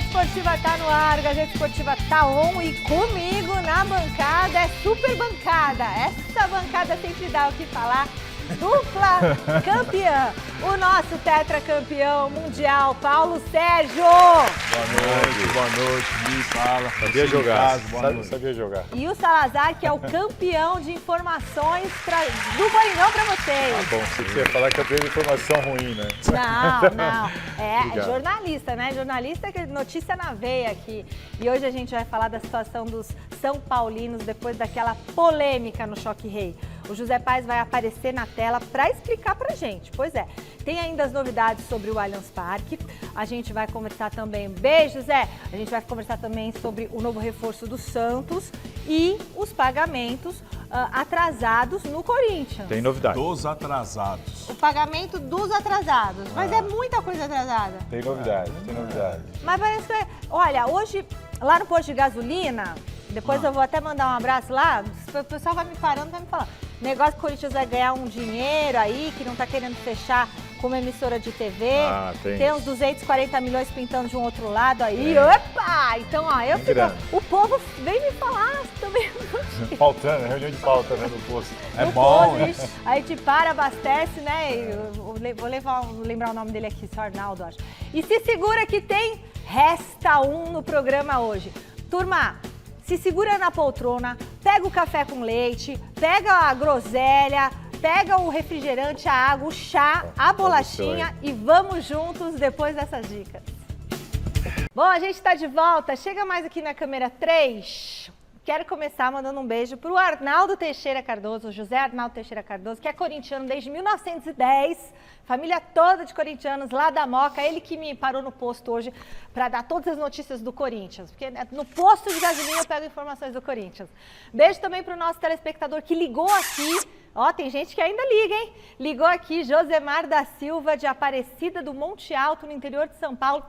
Esportiva tá no ar, Gazeta Esportiva tá on e comigo na bancada é super bancada. Essa bancada sempre dá o que falar. Dupla campeã, o nosso tetracampeão mundial, Paulo Sérgio. Boa noite, me fala. Sabia jogar, sabia jogar. E o Salazar, que é o campeão de informações do Coringão pra vocês. Ah, bom, se você falar que eu tenho informação ruim, né? Não. É jornalista, né? Jornalista que notícia na veia aqui. E hoje a gente vai falar da situação dos São Paulinos depois daquela polêmica no Choque Rei. O José Paes vai aparecer na tela para explicar pra gente. Pois é, tem ainda as novidades sobre o Allianz Parque. A gente vai conversar também, beijo Zé, a gente vai conversar também sobre o novo reforço do Santos e os pagamentos atrasados no Corinthians. Tem novidade. Dos atrasados. O pagamento dos atrasados, mas é muita coisa atrasada. Tem novidade, tem novidade. Mas parece que, olha, hoje lá no posto de gasolina, depois eu vou até mandar um abraço lá, o pessoal vai me parando, vai me falando. Negócio que o Corinthians vai ganhar um dinheiro aí, que não tá querendo fechar com uma emissora de TV. Tem uns 240 milhões pintando de um outro lado aí. Opa! Então, ó, o povo vem me falar também. Pautando, reunião de pauta, né, no posto. É bom, né? A gente para, abastece, né? Vou lembrar o nome dele aqui, seu Arnaldo, acho. E se segura que tem Resta Um no programa hoje. Turma, se segura na poltrona, pega o café com leite, pega a groselha, pega o refrigerante, a água, o chá, a bolachinha e vamos juntos depois dessas dicas. Bom, a gente está de volta. Chega mais aqui na câmera 3. Quero começar mandando um beijo para o Arnaldo Teixeira Cardoso, José Arnaldo Teixeira Cardoso, que é corintiano desde 1910, família toda de corintianos lá da Moca, ele que me parou no posto hoje para dar todas as notícias do Corinthians, porque no posto de gasolina eu pego informações do Corinthians. Beijo também para o nosso telespectador que ligou aqui, ó, tem gente que ainda liga, hein? Ligou aqui, Josemar da Silva, de Aparecida do Monte Alto, no interior de São Paulo.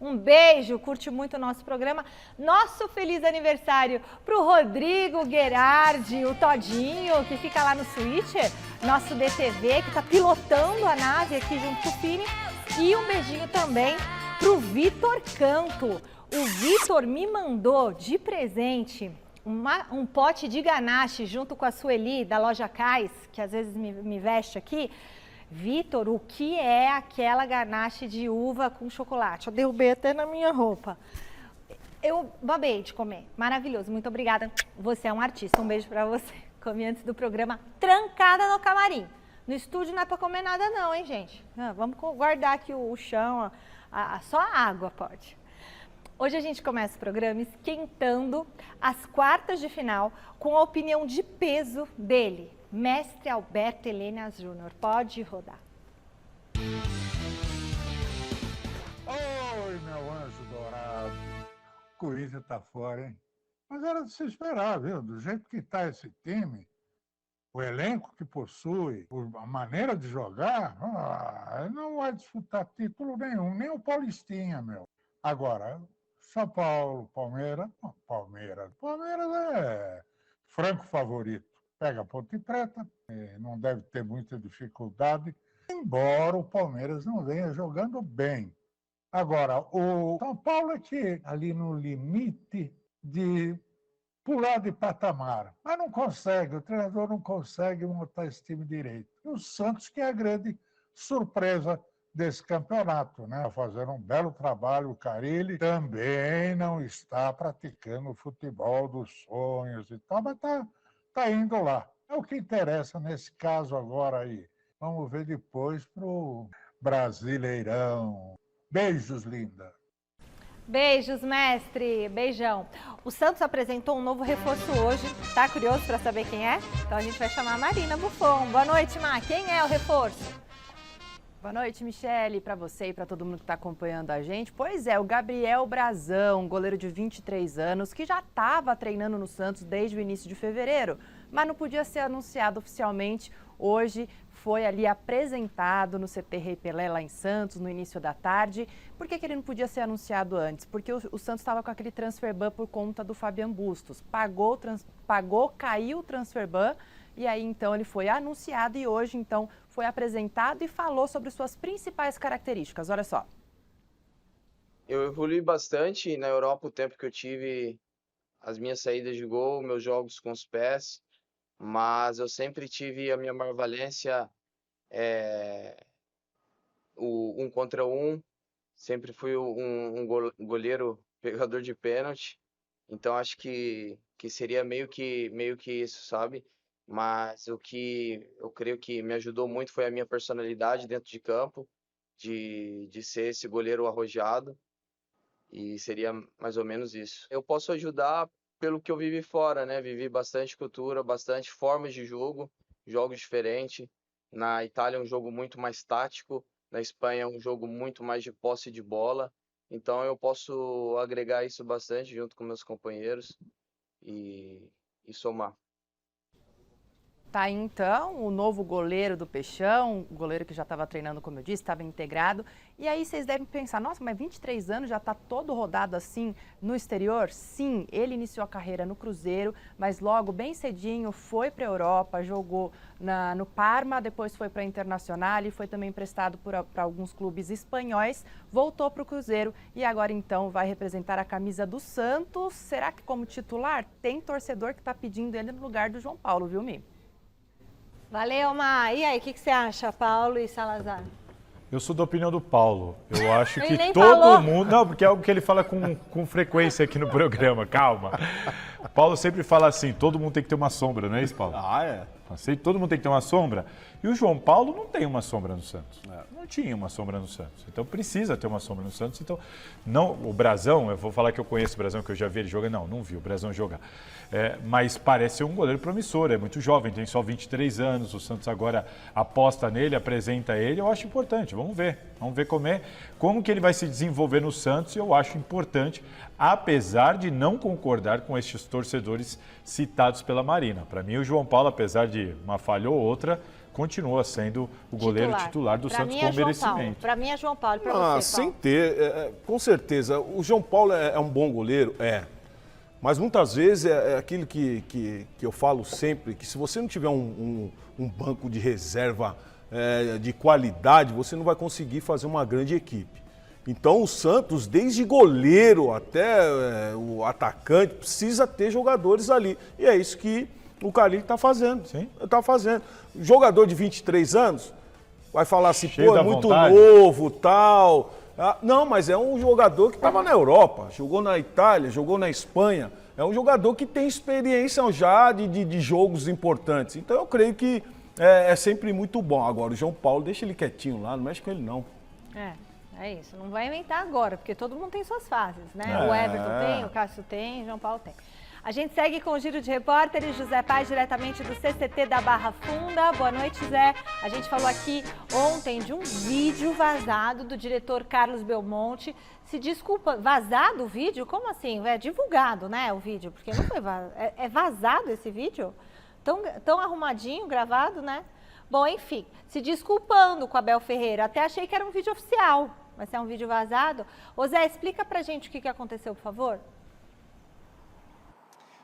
Um beijo, curte muito o nosso programa. Nosso feliz aniversário para o Rodrigo Gerardi, o Todinho, que fica lá no Switcher, nosso DTV, que está pilotando a nave aqui junto com o Fini. E um beijinho também para o Vitor Canto. O Vitor me mandou de presente um pote de ganache junto com a Sueli, da loja Cais, que às vezes me veste aqui. Vitor, o que é aquela ganache de uva com chocolate? Eu derrubei até na minha roupa. Eu babei de comer. Maravilhoso. Muito obrigada. Você é um artista. Um beijo pra você. Comi antes do programa, trancada no camarim. No estúdio não é pra comer nada não, hein, gente? Vamos guardar aqui o chão. Só a água pode. Hoje a gente começa o programa esquentando as quartas de final com a opinião de peso dele. Mestre Alberto Helena Júnior, pode rodar. Oi, meu anjo dourado. O Corinthians tá fora, hein? Mas era de se esperar, viu? Do jeito que tá esse time, o elenco que possui, a maneira de jogar, não vai disputar título nenhum, nem o Paulistinha, meu. Agora, São Paulo, Palmeiras é franco favorito. Pega a Ponte Preta, não deve ter muita dificuldade, embora o Palmeiras não venha jogando bem. Agora, o São Paulo é que ali no limite de pular de patamar, mas não consegue, o treinador não consegue montar esse time direito. E o Santos, que é a grande surpresa desse campeonato, né? Fazendo um belo trabalho, o Carille também não está praticando o futebol dos sonhos e tal, mas está indo lá. É o que interessa nesse caso agora aí. Vamos ver depois para o Brasileirão. Beijos, linda. Beijos, mestre. Beijão. O Santos apresentou um novo reforço hoje. Tá curioso para saber quem é? Então a gente vai chamar a Marina Buffon. Boa noite, Mar. Quem é o reforço? Boa noite, Michele, para você e para todo mundo que está acompanhando a gente. Pois é, o Gabriel Brazão, goleiro de 23 anos, que já estava treinando no Santos desde o início de fevereiro, mas não podia ser anunciado oficialmente. Hoje foi ali apresentado no CT Rei Pelé, lá em Santos, no início da tarde. Por que ele não podia ser anunciado antes? Porque o Santos estava com aquele transfer ban por conta do Fabian Bustos. Pagou, caiu o transfer ban. E aí, então, ele foi anunciado e hoje, então, foi apresentado e falou sobre suas principais características. Olha só. Eu evolui bastante na Europa o tempo que eu tive as minhas saídas de gol, meus jogos com os pés, mas eu sempre tive a minha maior valência, o 1 contra 1, sempre fui goleiro pegador de pênalti, então acho que seria meio que isso, sabe? Mas o que eu creio que me ajudou muito foi a minha personalidade dentro de campo, de ser esse goleiro arrojado, e seria mais ou menos isso. Eu posso ajudar pelo que eu vivi fora, né? Vivi bastante cultura, bastante formas de jogo, jogos diferentes. Na Itália é um jogo muito mais tático, na Espanha é um jogo muito mais de posse de bola. Então eu posso agregar isso bastante junto com meus companheiros e somar. Tá aí, então, o novo goleiro do Peixão, o goleiro que já estava treinando, como eu disse, estava integrado. E aí vocês devem pensar, nossa, mas 23 anos já está todo rodado assim no exterior? Sim, ele iniciou a carreira no Cruzeiro, mas logo, bem cedinho, foi para a Europa, jogou no Parma, depois foi para a Internacional e foi também emprestado para alguns clubes espanhóis, voltou para o Cruzeiro e agora então vai representar a camisa do Santos. Será que como titular? Tem torcedor que está pedindo ele no lugar do João Paulo, viu, Mi? Valeu, Ma. E aí, o que você acha, Paulo e Salazar? Eu sou da opinião do Paulo. Eu acho Ele que nem todo falou. mundo... Não, porque é algo que ele fala com frequência aqui no programa. Calma. O Paulo sempre fala assim, todo mundo tem que ter uma sombra, não é isso, Paulo? Ah, é? Assim, todo mundo tem que ter uma sombra. E o João Paulo não tem uma sombra no Santos. Não tinha uma sombra no Santos. Então precisa ter uma sombra no Santos. Então, não, o Brazão, eu vou falar que eu conheço o Brazão, que eu já vi ele jogar. Não vi o Brazão jogar. Mas parece ser um goleiro promissor, é muito jovem, tem só 23 anos. O Santos agora aposta nele, apresenta ele. Eu acho importante, vamos ver como que ele vai se desenvolver no Santos. E eu acho importante, apesar de não concordar com estes torcedores citados pela Marina. Para mim, o João Paulo, apesar de uma falha ou outra, continua sendo o goleiro titular do Santos com merecimento. Para mim é João Paulo, para você, Paulo. Sem ter, com certeza. O João Paulo é um bom goleiro, mas muitas vezes é aquilo que eu falo sempre, que se você não tiver um banco de reserva de qualidade, você não vai conseguir fazer uma grande equipe. Então o Santos, desde goleiro até o atacante, precisa ter jogadores ali. E é isso que o Carlinhos está fazendo. Sim. Está fazendo. Jogador de 23 anos vai falar assim, Cheio pô, é da muito vontade. novo, tal. Não, mas é um jogador que estava na Europa, jogou na Itália, jogou na Espanha. É um jogador que tem experiência já de jogos importantes. Então eu creio que é sempre muito bom. Agora, o João Paulo, deixa ele quietinho lá, não mexe com ele não. É isso. Não vai inventar agora, porque todo mundo tem suas fases, né? O Everton tem, o Cássio tem, o João Paulo tem. A gente segue com o Giro de Repórteres, José Paz, diretamente do CCT da Barra Funda. Boa noite, Zé. A gente falou aqui ontem de um vídeo vazado do diretor Carlos Belmonte. Se desculpa, vazado o vídeo? Como assim? É divulgado, né, o vídeo? Porque não foi vazado. É vazado esse vídeo? Tão arrumadinho, gravado, né? Bom, enfim, se desculpando com a Abel Ferreira. Até achei que era um vídeo oficial, mas é um vídeo vazado. Ô Zé, explica pra gente o que aconteceu, por favor.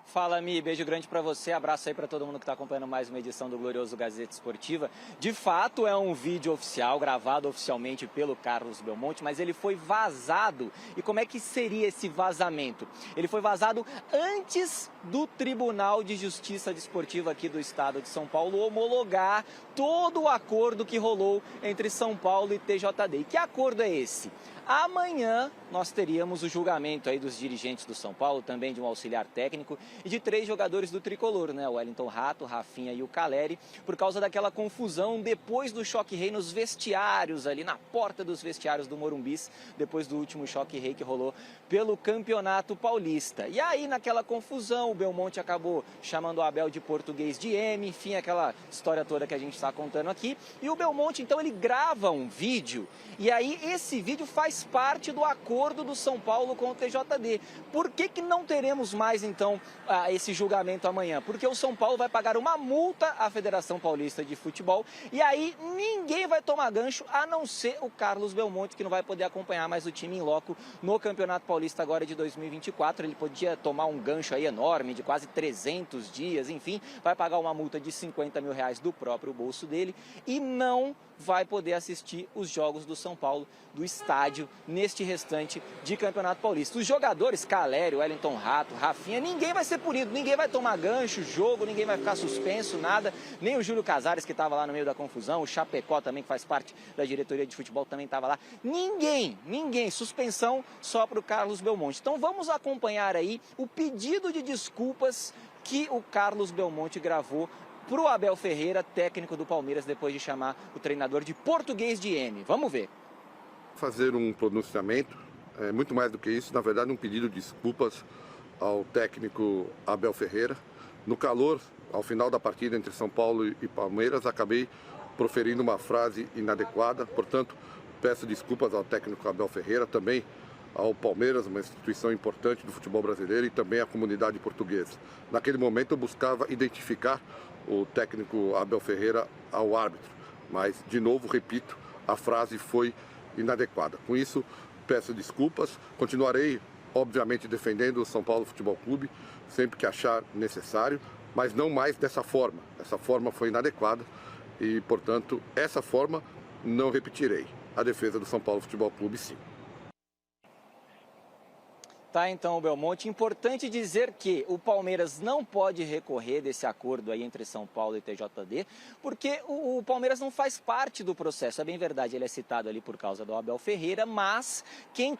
Fala, Mi, beijo grande pra você, abraço aí pra todo mundo que tá acompanhando mais uma edição do Glorioso Gazeta Esportiva. De fato, é um vídeo oficial, gravado oficialmente pelo Carlos Belmonte, mas ele foi vazado. E como é que seria esse vazamento? Ele foi vazado antes do Tribunal de Justiça Desportiva aqui do estado de São Paulo homologar todo o acordo que rolou entre São Paulo e TJD. E que acordo é esse? Amanhã nós teríamos o julgamento aí dos dirigentes do São Paulo, também de um auxiliar técnico e de 3 jogadores do Tricolor, né? O Wellington Rato, o Rafinha e o Caleri, por causa daquela confusão depois do choque-rei nos vestiários, ali na porta dos vestiários do Morumbis, depois do último choque-rei que rolou pelo Campeonato Paulista. E aí, naquela confusão, o Belmonte acabou chamando o Abel de português de M, enfim, aquela história toda que a gente está contando aqui. E o Belmonte, então, ele grava um vídeo, e aí esse vídeo faz parte do acordo do São Paulo com o TJD. Por que não teremos mais, então, esse julgamento amanhã? Porque o São Paulo vai pagar uma multa à Federação Paulista de Futebol e aí ninguém vai tomar gancho a não ser o Carlos Belmonte, que não vai poder acompanhar mais o time em loco no Campeonato Paulista agora de 2024. Ele podia tomar um gancho aí enorme de quase 300 dias, enfim, vai pagar uma multa de R$50 mil do próprio bolso dele e não vai poder assistir os jogos do São Paulo do estádio neste restante de Campeonato Paulista. Os jogadores, Calério, Wellington Rato, Rafinha, ninguém vai ser punido, ninguém vai tomar gancho, jogo, ninguém vai ficar suspenso, nada, nem o Júlio Casares, que estava lá no meio da confusão, o Chapecó também, que faz parte da diretoria de futebol, também estava lá. Ninguém, suspensão só para o Carlos Belmonte. Então vamos acompanhar aí o pedido de desculpas que o Carlos Belmonte gravou para o Abel Ferreira, técnico do Palmeiras, depois de chamar o treinador de português de M. Vamos ver. Fazer um pronunciamento, muito mais do que isso, na verdade um pedido de desculpas ao técnico Abel Ferreira. No calor, ao final da partida entre São Paulo e Palmeiras, acabei proferindo uma frase inadequada, portanto, peço desculpas ao técnico Abel Ferreira, também ao Palmeiras, uma instituição importante do futebol brasileiro, e também à comunidade portuguesa. Naquele momento eu buscava identificar o técnico Abel Ferreira ao árbitro, mas, de novo, repito, a frase foi inadequada. Com isso, peço desculpas, continuarei, obviamente, defendendo o São Paulo Futebol Clube, sempre que achar necessário, mas não mais dessa forma. Essa forma foi inadequada e, portanto, essa forma não repetirei. A defesa do São Paulo Futebol Clube, sim. Tá, então, Belmonte, importante dizer que o Palmeiras não pode recorrer desse acordo aí entre São Paulo e TJD, porque o Palmeiras não faz parte do processo. É bem verdade, ele é citado ali por causa do Abel Ferreira, mas quem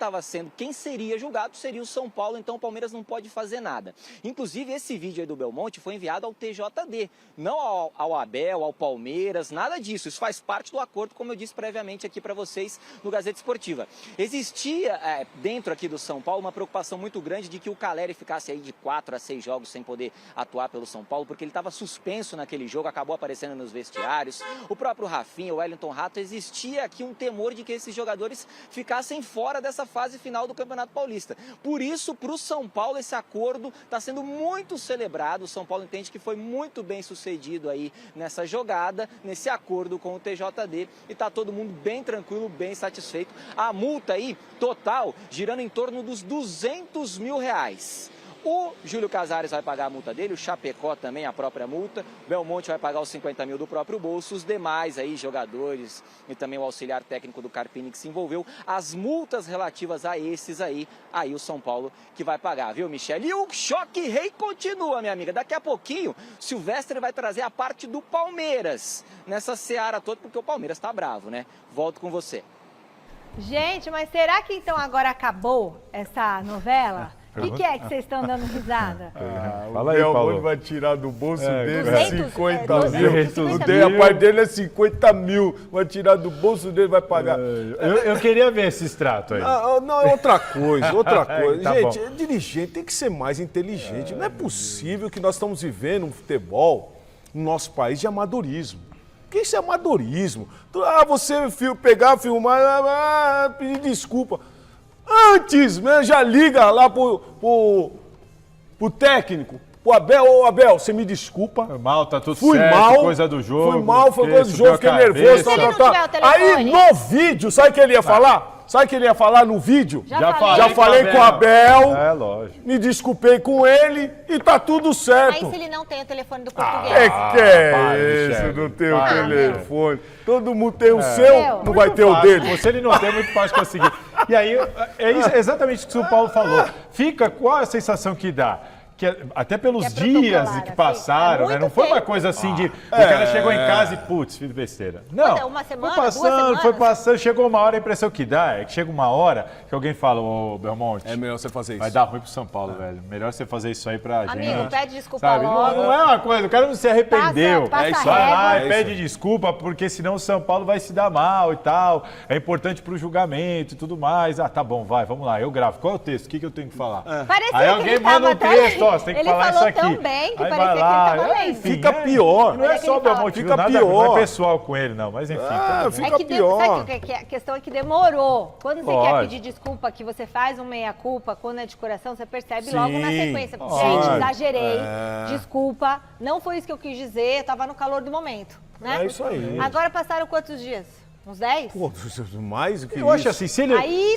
seria julgado seria o São Paulo, então o Palmeiras não pode fazer nada. Inclusive, esse vídeo aí do Belmonte foi enviado ao TJD, não ao Abel, ao Palmeiras, nada disso. Isso faz parte do acordo, como eu disse previamente aqui para vocês no Gazeta Esportiva. Existia dentro aqui do São Paulo uma preocupação muito grande de que o Caleri ficasse aí de 4 a 6 jogos sem poder atuar pelo São Paulo, porque ele estava suspenso naquele jogo, acabou aparecendo nos vestiários. O próprio Rafinha, o Wellington Rato, existia aqui um temor de que esses jogadores ficassem fora dessa fase final do Campeonato Paulista. Por isso, para o São Paulo, esse acordo está sendo muito celebrado. O São Paulo entende que foi muito bem sucedido aí nessa jogada, nesse acordo com o TJD, e está todo mundo bem tranquilo, bem satisfeito. A multa aí, total, girando em torno dos R$200 mil. O Júlio Casares vai pagar a multa dele, o Chapecó também a própria multa, o Belmonte vai pagar os 50 mil do próprio bolso, os demais aí, jogadores e também o auxiliar técnico do Carpini que se envolveu, as multas relativas a esses aí o São Paulo que vai pagar, viu, Michele? E o choque rei continua, minha amiga. Daqui a pouquinho, Silvestre vai trazer a parte do Palmeiras nessa seara toda, porque o Palmeiras tá bravo, né? Volto com você. Gente, mas será que então agora acabou essa novela? O que é que vocês estão dando risada? Fala aí, Paulo. Vai tirar do bolso dele 50 mil. 250 A parte dele é 50 mil. Vai tirar do bolso dele, vai pagar. Eu queria ver esse extrato aí. Não, é outra coisa, Tá Gente, bom. Dirigente tem que ser mais inteligente. Não é possível que nós estamos vivendo um futebol no nosso país de amadorismo. Porque isso é amadorismo. Você pegar, filmar, pedir desculpa. Antes, né, já liga lá pro técnico, pro Abel. Ô, Abel, você me desculpa. Foi mal, tá tudo Fui certo, mal, coisa do jogo. Foi coisa do jogo, fiquei nervoso. Se ele não tiver o telefone. Aí no vídeo, sabe o que ele ia falar? Sabe o que ele ia falar no vídeo? Já falei com o Abel. É, lógico. Me desculpei com ele e tá tudo certo. Mas se ele não tem o telefone do português? Isso, não tem o telefone. Todo mundo tem o seu, não vai ter o dele. Se ele não tem, é muito fácil conseguir. E aí, exatamente o que o São Paulo falou. Fica, qual a sensação que dá? Que até pelos dias que passaram, né? Não foi uma coisa assim de o cara chegou em casa e putz, fiz besteira. Não, uma semana, foi passando, chegou uma hora, a impressão que dá é que chega uma hora que alguém fala, ô Belmonte, é melhor você fazer isso. Vai dar ruim pro São Paulo, velho. Melhor você fazer isso aí pra gente. Amigo, pede desculpa sabe? logo. Não é uma coisa, o cara não se arrependeu. Passa isso. Vai lá e pede desculpa, porque senão o São Paulo vai se dar mal e tal. É importante pro julgamento e tudo mais. Tá bom, vamos lá, eu gravo. Qual é o texto? O que eu tenho que falar? Parecia aí que alguém ele manda tava um texto, só, você tem que Ele falar isso falou aqui. tão bem que Aí parecia vai que lá, ele tava lendo. enfim, Fica pior. Não é Olha que só o ele fala. Belmonte, Fica nada, pior. não é pessoal com ele, não, mas enfim. tá. Fica É que pior. sabe o que é? A questão é que demorou. Quando você quer Pode. pedir desculpa, que você faz um meia-culpa, quando é de coração, você percebe Sim, logo na sequência. pode. Gente, exagerei, É. desculpa, não foi isso que eu quis dizer, eu tava no calor do momento, né? É isso aí. Agora passaram quantos dias? Uns 10? Pô, mais do que Eu acho isso. assim,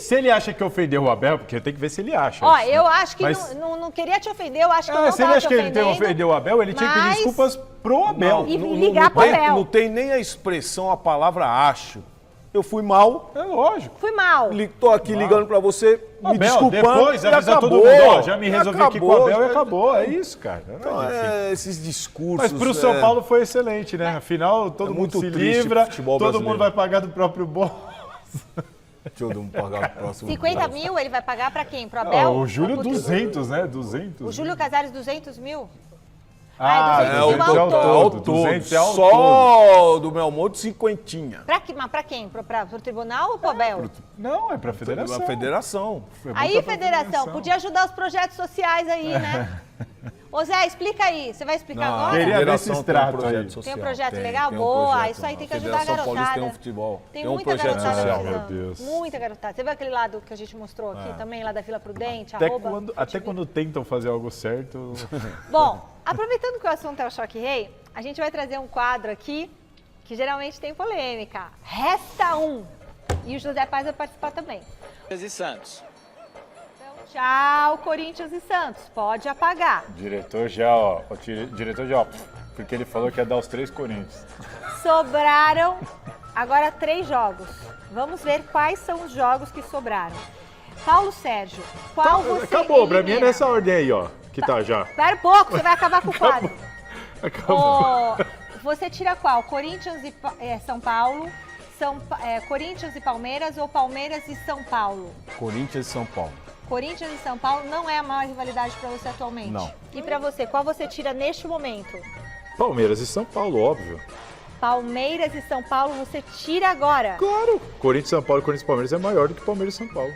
se ele acha que ofendeu o Abel, porque tem que ver se ele acha. Ó, isso, né? eu acho que Mas- não queria te ofender, eu acho que eu não se ele tava acha te que ele tem ofendendo. ofendeu o Abel, ele tinha que pedir mas- desculpas pro Abel. E ligar pro tem, Abel. não tem nem a expressão, a palavra acho. Eu fui mal, É lógico. Fui mal. tô aqui ligando pra você, me Abel, desculpando. depois e avisa acabou. todo mundo, ó, já me resolvi aqui com o Acabou, Abel e já- acabou. É isso, cara. Então, Enfim. esses discursos. Mas pro São Paulo foi excelente, né? Afinal, todo É mundo muito se triste o livra, futebol todo brasileiro. mundo vai pagar do próprio bolso. Deixa eu pagar o próximo. 50 mil ele vai pagar pra quem? Pro Abel? Ah, o Júlio, Ou pro- 200, né? 200. O Júlio Casares, 200 mil? Ah, é 200 ao é ao todo. todo. 200 é ao todo. Só do Belmonte, cinquentinha. Pra quem? Pro tribunal ou pro Abel? Não, é pra federação. A federação. Foi Aí, multa pra federação, podia ajudar os projetos sociais aí, né? Ô Zé, explica aí. Você vai explicar agora? queria ver Federação esse tem extrato projeto aí. social. Tem um projeto Tem, legal? tem um Boa, projeto isso aí lá. tem que ajudar a Federação Paulista garotada. tem um futebol. Tem um muita projeto garotada social. precisando. Meu Deus. Muita garotada. Você viu aquele lado que a gente mostrou aqui também, lá da Vila Prudente? Até arroba até quando tentam fazer algo certo. Bom, aproveitando que o assunto é o Choque Rei, a gente vai trazer um quadro aqui que geralmente tem polêmica. Resta um. E o José Paz vai participar também. E Santos. Então, tchau, Corinthians e Santos. Pode apagar. Diretor já, ó. Diretor já, ó. Porque ele falou que ia dar os 3 Corinthians. Sobraram agora 3 jogos. Vamos ver quais são os jogos que sobraram. Paulo Sérgio, qual você Acabou, pra mim é elimina? nessa ordem aí, ó. Que tá já. Espera um pouco, você vai acabar com o quadro. Acabou. Ô, você tira qual? Corinthians e São Paulo? Corinthians e Palmeiras ou Palmeiras e São Paulo? Corinthians e São Paulo. Corinthians e São Paulo não é a maior rivalidade pra você atualmente? Não. E pra você, qual você tira neste momento? Palmeiras e São Paulo, óbvio. Palmeiras e São Paulo você tira agora. Claro. Corinthians, São Paulo e Corinthians e Palmeiras é maior do que Palmeiras e São Paulo.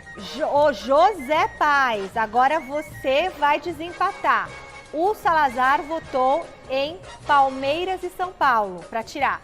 O José Paz, agora você vai desempatar. O Salazar votou em Palmeiras e São Paulo para tirar.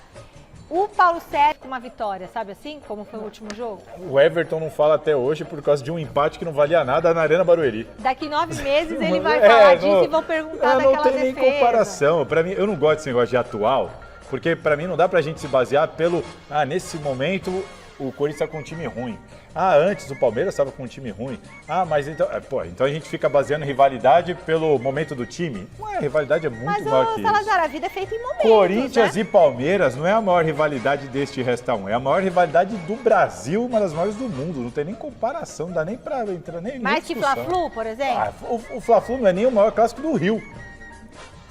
O Paulo Sérgio com uma vitória, sabe assim? Como foi o último jogo? O Everton não fala até hoje por causa de um empate que não valia nada na Arena Barueri. Daqui 9 meses ele vai falar disso não- e vão perguntar Não daquela tem nem defesa. comparação. Para mim, eu não gosto desse negócio de atual, porque para mim não dá pra gente se basear pelo nesse momento o Corinthians está com um time ruim. Antes o Palmeiras estava com um time ruim. Mas então, então a gente fica baseando rivalidade pelo momento do time? Não é, a rivalidade é muito Mas, maior que Salazar, isso. a vida é feita em momentos, Corinthians né? e Palmeiras não é a maior rivalidade deste Resta 1, é a maior rivalidade do Brasil, uma das maiores do mundo. Não tem nem comparação, não dá nem pra entrar nem Mais que discussão. Fla-Flu, por exemplo? O Fla-Flu não é nem o maior clássico do Rio.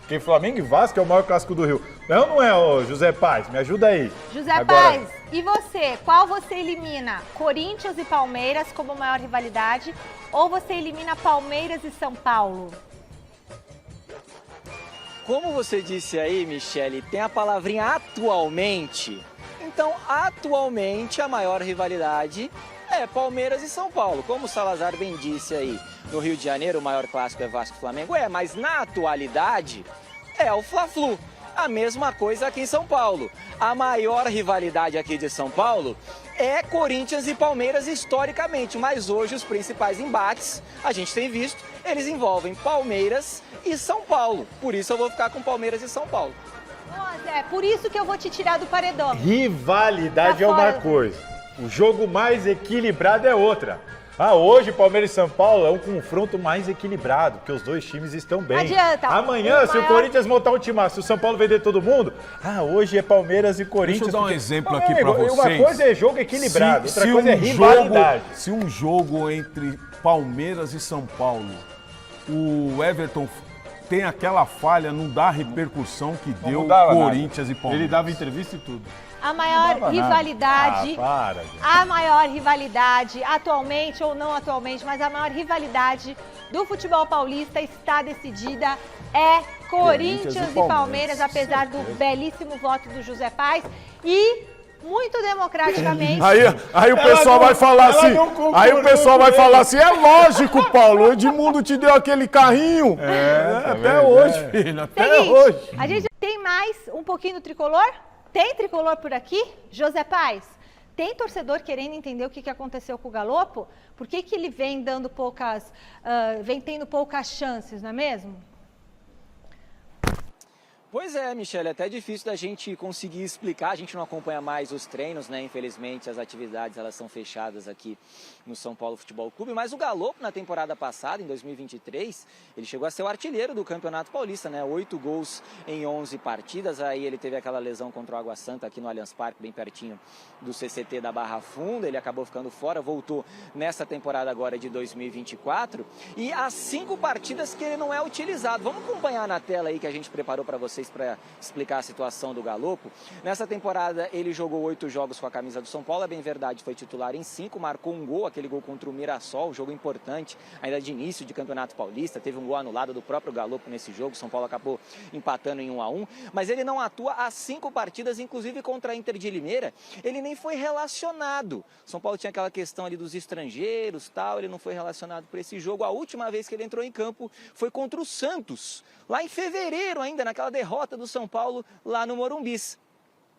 Porque Flamengo e Vasco é o maior clássico do Rio. Não é, ô José Paz? Me ajuda aí. José Agora, Paz, e você? Qual você elimina? Corinthians e Palmeiras como maior rivalidade? Ou você elimina Palmeiras e São Paulo? Como você disse aí, Michele, tem a palavrinha atualmente. Então, atualmente, a maior rivalidade é Palmeiras e São Paulo. Como o Salazar bem disse aí, no Rio de Janeiro o maior clássico é Vasco e Flamengo. Mas na atualidade é o Fla-Flu. A mesma coisa aqui em São Paulo. A maior rivalidade aqui de São Paulo é Corinthians e Palmeiras historicamente. Mas hoje os principais embates, a gente tem visto, eles envolvem Palmeiras e São Paulo. Por isso eu vou ficar com Palmeiras e São Paulo. Zé, por isso que eu vou te tirar do paredão. rivalidade Tá é uma fora. coisa. O jogo mais equilibrado é outra. Hoje Palmeiras e São Paulo é um confronto mais equilibrado, porque os dois times estão bem. Adianta. Amanhã, O se o maior- Corinthians montar um time, se o São Paulo vender todo mundo, hoje é Palmeiras e Corinthians. Deixa eu dar um porque- exemplo Não, aqui pra amigo, vocês. Uma coisa é jogo equilibrado, outra coisa é um rivalidade. se um jogo entre Palmeiras e São Paulo, o Everton tem aquela falha, não dá a repercussão que deu dava Corinthians nada. e Palmeiras. Ele dava entrevista e tudo. A maior Não dava rivalidade, nada. Para, gente. a maior rivalidade, atualmente ou não atualmente, mas a maior rivalidade do futebol paulista está decidida, é Corinthians e Palmeiras, apesar do belíssimo voto do José Paz. E muito democraticamente. Aí o pessoal vai falar assim. Aí o pessoal vai falar assim: é lógico, Paulo, o Edmundo te deu aquele carrinho. Até hoje, filho, até hoje. A gente tem mais um pouquinho do tricolor? Tem tricolor por aqui? José Paz, tem torcedor querendo entender o que aconteceu com o Galopo? Por que ele vem dando vem tendo poucas chances, não é mesmo? Pois é, Michele, é até difícil da gente conseguir explicar, a gente não acompanha mais os treinos, né? Infelizmente as atividades elas são fechadas aqui no São Paulo Futebol Clube, mas o Galopo na temporada passada, em 2023, ele chegou a ser o artilheiro do Campeonato Paulista, né? 8 gols em 11 partidas, aí ele teve aquela lesão contra o Água Santa aqui no Allianz Parque, bem pertinho do CCT da Barra Funda, ele acabou ficando fora, voltou nessa temporada agora de 2024, e há 5 partidas que ele não é utilizado. Vamos acompanhar na tela aí que a gente preparou para vocês para explicar a situação do Galopo. Nessa temporada ele jogou 8 jogos com a camisa do São Paulo, é bem verdade, foi titular em 5, marcou um gol, aquele gol contra o Mirassol, um jogo importante, ainda de início de Campeonato Paulista, teve um gol anulado do próprio Galopo nesse jogo, São Paulo acabou empatando em 1-1, mas ele não atua há 5 partidas, inclusive contra a Inter de Limeira, ele nem foi relacionado. São Paulo tinha aquela questão ali dos estrangeiros, tal, ele não foi relacionado para esse jogo. A última vez que ele entrou em campo foi contra o Santos, lá em fevereiro ainda, naquela derrota do São Paulo lá no Morumbis.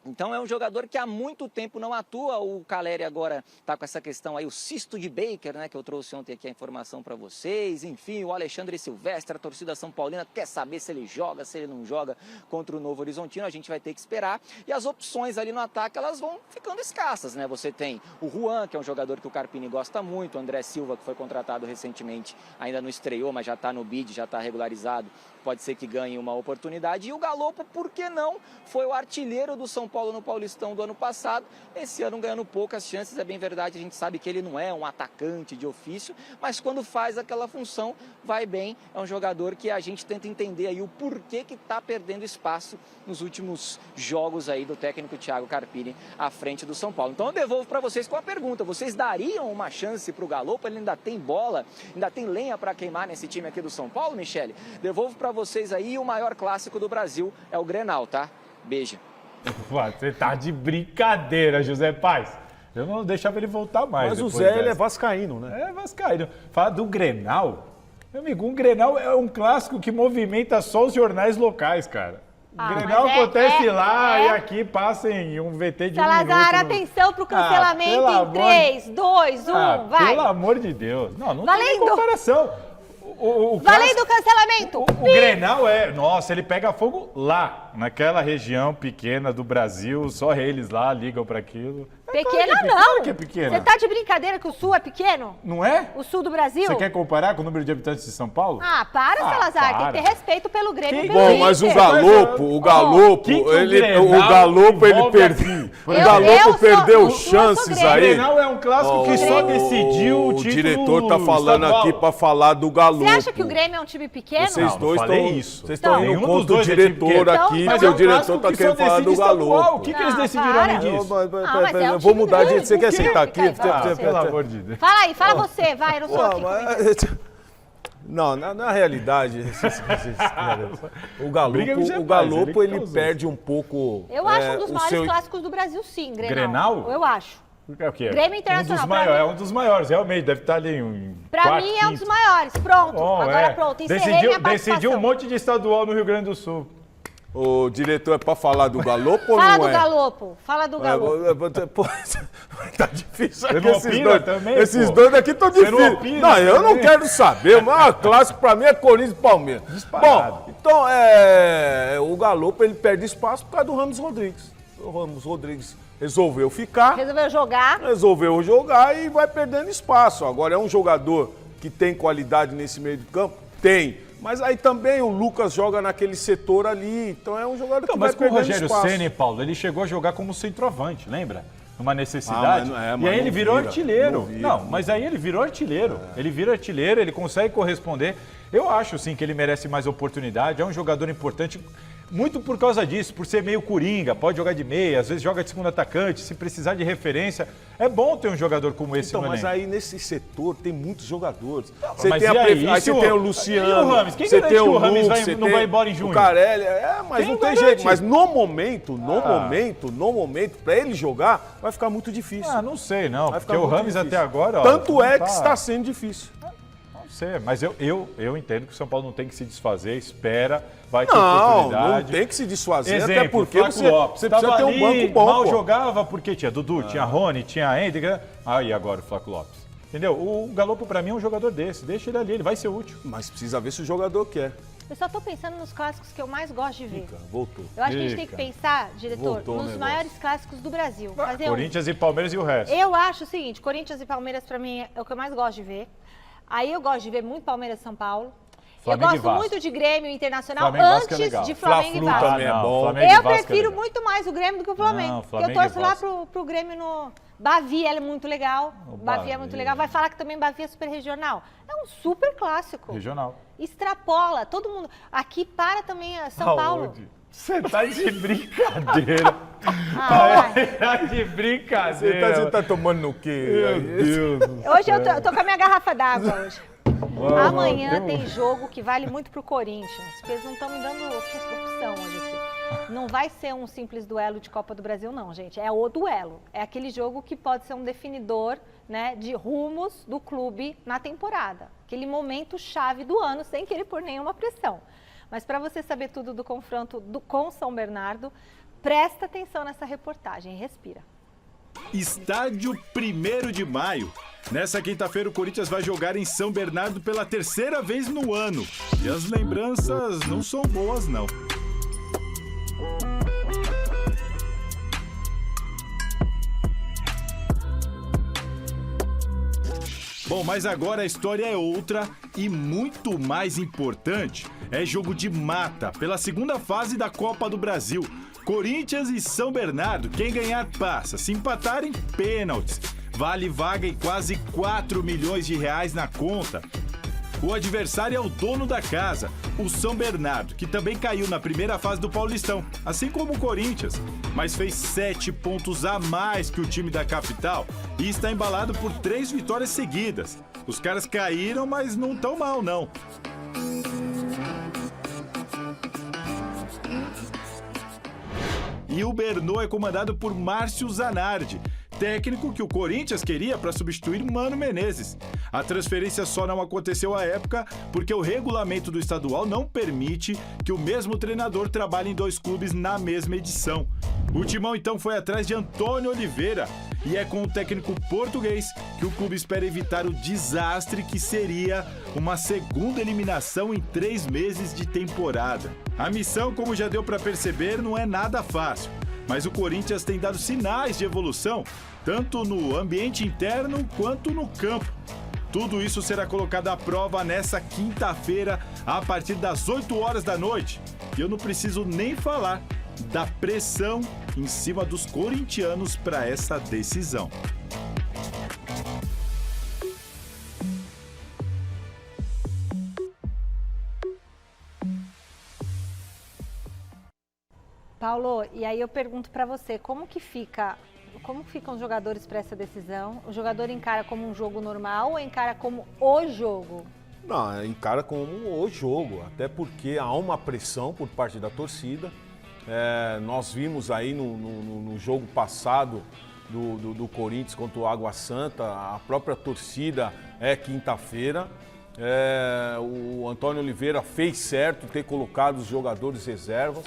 Então é um jogador que há muito tempo não atua. O Caleri agora está com essa questão aí, o cisto de Baker, né, que eu trouxe ontem aqui a informação para vocês. Enfim, o Alexandre Silvestre, a torcida São Paulina quer saber se ele joga, se ele não joga contra o Novo Horizontino. A gente vai ter que esperar. E as opções ali no ataque, elas vão ficando escassas, né? Você tem o Juan, que é um jogador que o Carpini gosta muito, o André Silva, que foi contratado recentemente, ainda não estreou, mas já está no bid, já está regularizado. Pode ser que ganhe uma oportunidade. E o Galopo, por que não? Foi o artilheiro do São Paulo no Paulistão do ano passado. Esse ano ganhando poucas chances, é bem verdade. A gente sabe que ele não é um atacante de ofício, mas quando faz aquela função, vai bem. É um jogador que a gente tenta entender aí o porquê que está perdendo espaço nos últimos jogos aí do técnico Thiago Carpini à frente do São Paulo. Então eu devolvo para vocês com a pergunta. Vocês dariam uma chance para o Galopo? Ele ainda tem bola, ainda tem lenha para queimar nesse time aqui do São Paulo, Michele? Devolvo para vocês aí, o maior clássico do Brasil é o Grenal, tá? Beijo. Você tá de brincadeira, José Paz. Eu não deixava ele voltar mais. Mas o Zé, ele é vascaíno, né? É vascaíno. Fala do Grenal. Meu amigo, um Grenal é um clássico que movimenta só os jornais locais, cara. O Grenal acontece lá e aqui passa em um VT de Salazar, 1 minuto. atenção pro cancelamento em 3, 2, 1, vai. Pelo amor de Deus. Não tem nem comparação. Valendo o cancelamento! O Grenal nossa, ele pega fogo lá, naquela região pequena do Brasil, só eles lá ligam para aquilo. Pequena não! Que é pequena. Você tá de brincadeira que o Sul é pequeno? Não é? O Sul do Brasil? Você quer comparar com o número de habitantes de São Paulo? Salazar, para. tem que ter respeito pelo Grêmio e pelo Bom, Inter. mas o Galopo, ele perdeu. O Galopo perdeu chances aí. O Grenal é um clássico que só decidiu o título. O diretor tá falando estadual. aqui para falar do Galopo. Você acha que o Grêmio é um time pequeno? Vocês dois estão indo Nenhum dos contra o dois é diretor time pequeno. aqui, Mas porque é o um diretor clássico tá que querendo só falar do decide estadual. Galopo. O que eles decidiram além disso? mas é um Vou time mudar de grande. jeito. Você quer Por quê? sentar aqui? Pelo amor de Deus. Fala aí, fala você, vai, eu não sou aqui. Não, na realidade, o Galopo ele perde um pouco. Eu acho um dos maiores clássicos do Brasil, sim, Grenal? Eu acho. É o quê? Grêmio Internacional. É um dos maiores, realmente, deve estar ali em Pra mim é um dos maiores, pronto, agora pronto, encerrei minha participação. Decidiu um monte de estadual no Rio Grande do Sul. O diretor é pra falar do Galopo ou não é? Fala do Galopo. Pô, tá difícil Você aqui não esses opina dois. também, Esses pô? dois daqui estão difíceis. Não opina Não, eu não também? quero saber. Mas clássico pra mim é Corinthians e Palmeiras. Disparado. Bom, então o Galopo ele perde espaço por causa do Ramos Rodrigues. O Ramos Rodrigues resolveu ficar. Resolveu jogar e vai perdendo espaço. Agora é um jogador que tem qualidade nesse meio de campo? Tem. Mas aí também o Lucas joga naquele setor ali, então é um jogador que vai perdendo espaço. Mas com o Rogério Ceni, Paulo, ele chegou a jogar como centroavante, lembra? Numa necessidade. E aí ele virou artilheiro. Mas aí ele virou artilheiro. Ele vira artilheiro, ele consegue corresponder. Eu acho, sim, que ele merece mais oportunidade. É um jogador importante. muito por causa disso, por ser meio coringa, pode jogar de meia, às vezes joga de segundo atacante, se precisar de referência. É bom ter um jogador como esse Então, no mas elenco. aí nesse setor tem muitos jogadores. Mas e aí? Aí você tem o Luciano, E o Rames? Quem você garante tem que o o Rames Lucas, não vai embora em junho? O Carelli, mas Quem não tem garante? jeito. Mas no momento, para ele jogar, vai ficar muito difícil. Ah, não sei não, Vai porque ficar o muito Rames difícil. até agora... ó, Tanto é tá- que está sendo difícil. Não sei, mas eu entendo que o São Paulo não tem que se desfazer, espera, vai ter Não oportunidade. tem que se desfazer, Exemplo, até porque Flaco você Lopes, precisa tava ter um ali, banco bom. mal pô. jogava porque tinha Dudu, tinha Rony, tinha Hendrick. Aí agora o Flaco Lopes. Entendeu? O Galopo pra mim é um jogador desse, deixa ele ali, ele vai ser útil. Mas precisa ver se o jogador quer. Eu só tô pensando nos clássicos que eu mais gosto de ver. Voltou. Eu acho que a gente tem que Ica. pensar, diretor, Voltou o nos negócio. maiores clássicos do Brasil. Fazer um. Corinthians e Palmeiras e o resto. Eu acho o seguinte, Corinthians e Palmeiras pra mim é o que eu mais gosto de ver. Aí eu gosto de ver muito Palmeiras e São Paulo. Flamengo e eu gosto Vasco. muito de Grêmio Internacional Flamengo e Vasco é antes legal. de Flamengo e Fla-Flu Vasco. também é bom. Flamengo e Eu Vasco é prefiro legal. muito mais o Grêmio do que o Flamengo. Não, porque Flamengo eu torço e lá Vasco. pro Grêmio no Bavi, ela é muito legal. O Bavi é muito Bavi. legal. Vai falar que também Bavi é super regional. É um super clássico. Regional. Extrapola, todo mundo. Aqui para também São Paulo. Aonde? Você tá de brincadeira. Ah, vai. Tá de brincadeira. Você tá tomando no quê? Meu Deus. Hoje eu tô com a minha garrafa d'água hoje. Amanhã meu Deus. tem jogo que vale muito pro Corinthians, porque eles não estão me dando opção hoje aqui. Não vai ser um simples duelo de Copa do Brasil, não, gente. É o duelo. É aquele jogo que pode ser um definidor, né, de rumos do clube na temporada. Aquele momento chave do ano, sem querer pôr nenhuma pressão. Mas para você saber tudo do confronto com São Bernardo, presta atenção nessa reportagem. Respira. Estádio 1º de Maio. Nessa quinta-feira, o Corinthians vai jogar em São Bernardo pela terceira vez no ano. E as lembranças não são boas, não. Bom, mas agora a história é outra e muito mais importante. É jogo de mata pela segunda fase da Copa do Brasil. Corinthians e São Bernardo, quem ganhar passa. Se empatarem, pênaltis. Vale vaga e quase 4 milhões de reais na conta. O adversário é o dono da casa, o São Bernardo, que também caiu na primeira fase do Paulistão, assim como o Corinthians, mas fez 7 pontos a mais que o time da capital e está embalado por 3 vitórias seguidas. Os caras caíram, mas não tão mal, não. E o Bernô é comandado por Márcio Zanardi, técnico que o Corinthians queria para substituir Mano Menezes. A transferência só não aconteceu à época porque o regulamento do estadual não permite que o mesmo treinador trabalhe em 2 clubes na mesma edição. O Timão então foi atrás de Antônio Oliveira e é com o técnico português que o clube espera evitar o desastre que seria uma segunda eliminação em 3 meses de temporada. A missão, como já deu para perceber, não é nada fácil. Mas o Corinthians tem dado sinais de evolução, tanto no ambiente interno quanto no campo. Tudo isso será colocado à prova nessa quinta-feira, a partir das 8 horas da noite. E eu não preciso nem falar da pressão em cima dos corintianos para essa decisão. Paulo, e aí eu pergunto para você, como ficam os jogadores para essa decisão? O jogador encara como um jogo normal ou encara como o jogo? Não, encara como o jogo, até porque há uma pressão por parte da torcida. Nós vimos aí no jogo passado do Corinthians contra o Água Santa, a própria torcida é quinta-feira. O Antônio Oliveira fez certo ter colocado os jogadores reservas,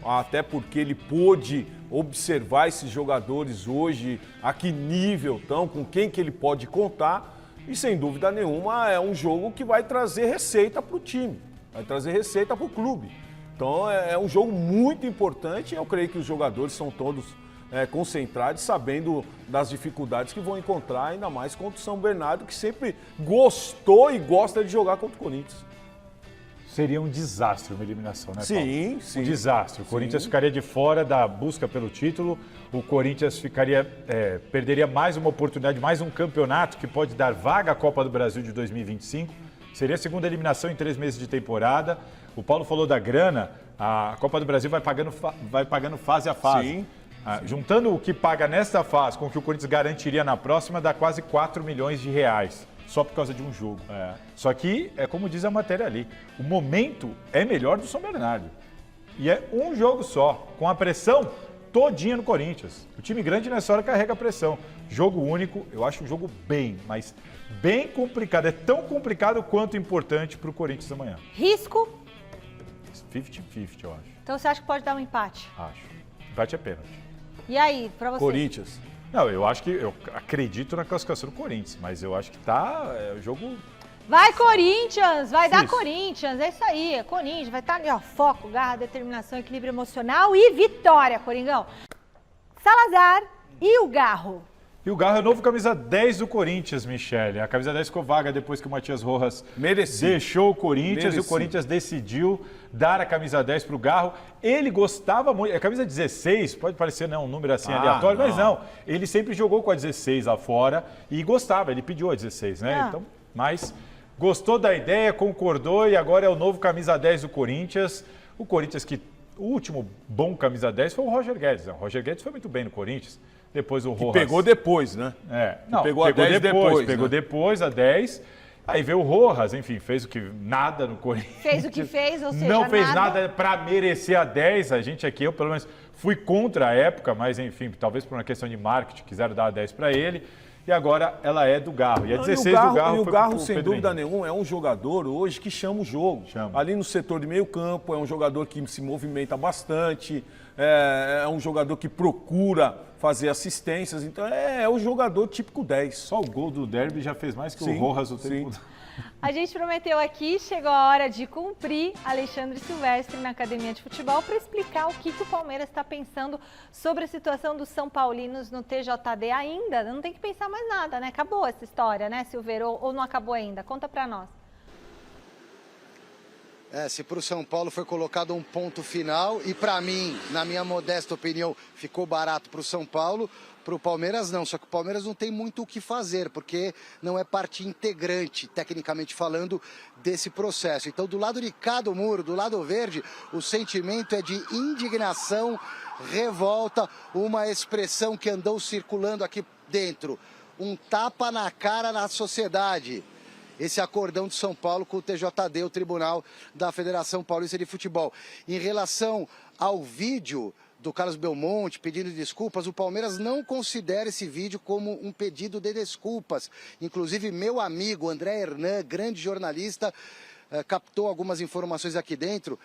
até porque ele pôde observar esses jogadores hoje, a que nível estão, com quem que ele pode contar. E sem dúvida nenhuma é um jogo que vai trazer receita para o time, vai trazer receita para o clube. Então é um jogo muito importante e eu creio que os jogadores são todos concentrados, sabendo das dificuldades que vão encontrar, ainda mais contra o São Bernardo, que sempre gostou e gosta de jogar contra o Corinthians. Seria um desastre uma eliminação, né, Paulo? Sim, sim. Um desastre. O Corinthians ficaria de fora da busca pelo título, o Corinthians perderia mais uma oportunidade, mais um campeonato que pode dar vaga à Copa do Brasil de 2025. Seria a segunda eliminação em 3 meses de temporada. O Paulo falou da grana, A Copa do Brasil vai pagando fase a fase. Sim. Juntando o que paga nesta fase com o que o Corinthians garantiria na próxima, dá quase 4 milhões de reais. Só por causa de um jogo. Só que, é como diz a matéria ali, o momento é melhor do São Bernardo. E é um jogo só, com a pressão todinha no Corinthians. O time grande nessa hora carrega a pressão. Jogo único, eu acho um jogo mas bem complicado. É tão complicado quanto importante para o Corinthians amanhã. Risco? 50-50, eu acho. Então você acha que pode dar um empate? Acho. Empate é pênalti. E aí, pra você? Corinthians. Não, eu acredito na classificação do Corinthians, mas eu acho que o jogo... Vai, Corinthians! Vai dar Isso. Corinthians, é isso aí. Corinthians vai estar ali, ó, foco, garra, determinação, equilíbrio emocional e vitória, Coringão. Salazar e o Garro. E o Garro é o novo camisa 10 do Corinthians, Michele. A camisa 10 ficou vaga depois que o Matias Rojas deixou o Corinthians. E o Corinthians decidiu dar a camisa 10 para o Garro. Ele gostava muito. A camisa 16, pode parecer um número assim aleatório, mas não. Ele sempre jogou com a 16 lá fora e gostava. Ele pediu a 16, né? Então, mas gostou da ideia, concordou e agora é o novo camisa 10 do Corinthians. O Corinthians o último bom camisa 10 foi o Roger Guedes. O Roger Guedes foi muito bem no Corinthians. Depois o Rojas... pegou depois, né? Pegou a 10 depois. Pegou depois a 10. Aí veio o Rojas, enfim, fez o que nada no Corinthians. Fez o que fez, ou seja, não fez nada para merecer a 10. A gente aqui, eu pelo menos fui contra a época, mas enfim, talvez por uma questão de marketing, quiseram dar a 10 para ele. E agora ela é do Garro. E a 16 do Garro. E o foi Garro, pro sem Pedro dúvida Henrique. nenhuma, é um jogador hoje que chama o jogo. Chama. Ali no setor de meio campo, é um jogador que se movimenta bastante, é um jogador que procura fazer assistências. Então é o jogador típico 10. Só o gol do derby já fez mais que o Rojas o tempo. A gente prometeu aqui, chegou a hora de cumprir. Alexandre Silvestre na Academia de Futebol para explicar o que o Palmeiras está pensando sobre a situação dos São Paulinos no TJD ainda. Não tem que pensar mais nada, né? Acabou essa história, né, Silveira? Ou não acabou ainda? Conta para nós. Se para o São Paulo foi colocado um ponto final e para mim, na minha modesta opinião, ficou barato para o São Paulo, para o Palmeiras não. Só que o Palmeiras não tem muito o que fazer, porque não é parte integrante, tecnicamente falando, desse processo. Então, do lado de cá do muro, do lado verde, o sentimento é de indignação, revolta, uma expressão que andou circulando aqui dentro. Um tapa na cara na sociedade. Esse acordão de São Paulo com o TJD, o Tribunal da Federação Paulista de Futebol. Em relação ao vídeo do Carlos Belmonte pedindo desculpas, o Palmeiras não considera esse vídeo como um pedido de desculpas. Inclusive, meu amigo André Hernan, grande jornalista, captou algumas informações aqui dentro,